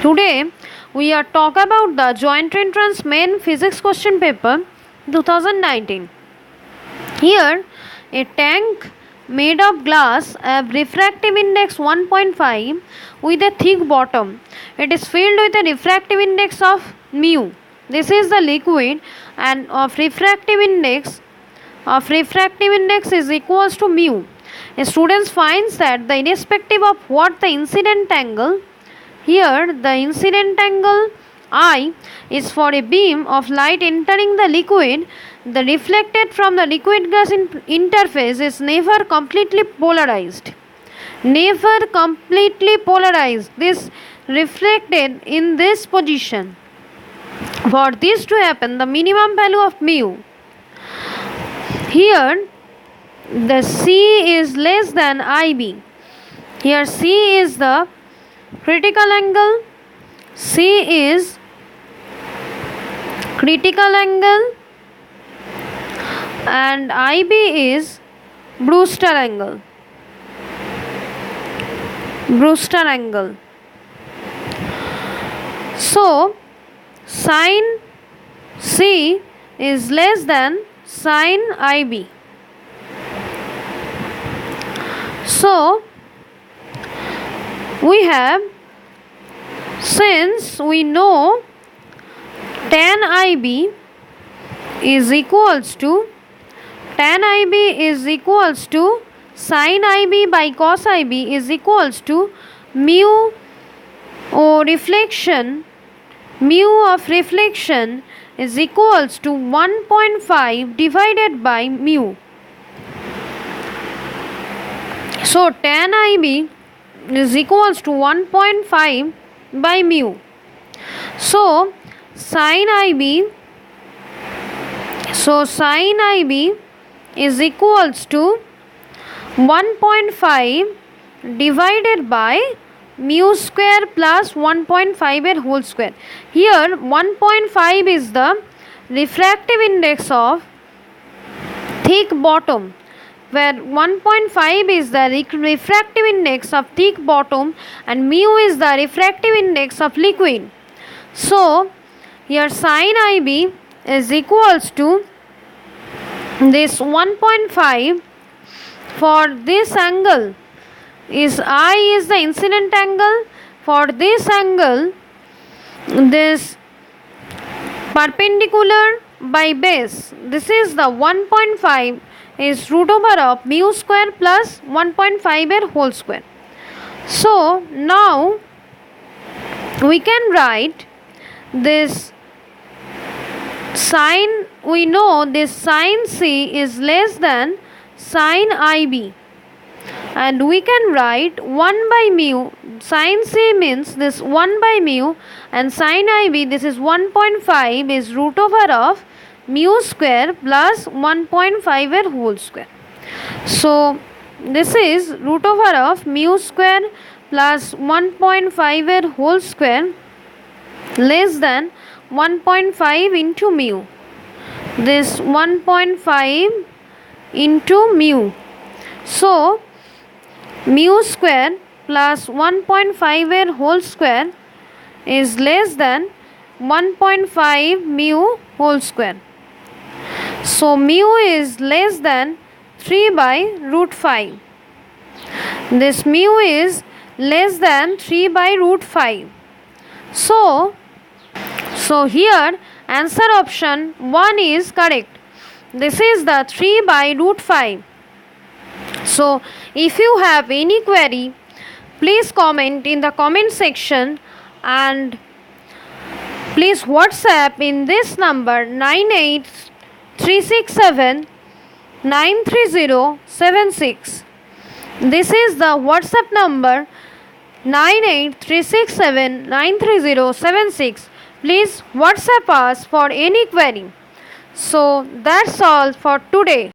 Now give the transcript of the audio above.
Today we are talk about the joint entrance main physics question paper 2019. Here a tank made of glass have refractive index 1.5 with a thick bottom. It is filled with a refractive index of mu. This is the liquid and of refractive index is equals to mu. A student finds that the irrespective of what the incident angle, here the incident angle I is for a beam of light entering the liquid, the reflected from the liquid gas interface is never completely polarized. Never completely polarized. This reflected in this position. For this to happen, the minimum value of mu. Here the C is less than IB. Here C is the critical angle, C is critical angle and IB is Brewster angle. Brewster angle. So sin C is less than sin IB. So we have, since we know tan IB is equals to sin IB by cos IB is equals to mu of reflection is equals to 1.5 divided by mu. So tan IB is equals to 1.5 by mu. So sin IB is equals to 1.5 divided by mu square plus 1.5 whole square. Here 1.5 is the refractive index of thick bottom, where 1.5 is the refractive index of thick bottom and mu is the refractive index of liquid. So here sin IB is equals to this 1.5 for this angle is I is the incident angle. For this angle, this perpendicular by base, this is the 1.5 is root over of mu square plus 1.5 whole square. So now we can write this sin, we know this sin C is less than sin IB, and we can write 1 by mu. Sin C means this 1 by mu, and sin IB, this is 1.5 is root over of mu square plus 1.5 whole square. So this is root over of mu square plus 1.5 whole square less than 1.5 into mu. This 1.5 into mu. So mu square plus 1.5 whole square is less than 1.5 mu whole square. So mu is less than 3 by root 5. This mu is less than 3 by root 5. So here answer option 1 is correct. This is the 3 by root 5. So if you have any query, please comment in the comment section and please WhatsApp in this number 98367 93076. This is the WhatsApp number 98367 93076. Please WhatsApp us for any query. So that's all for today.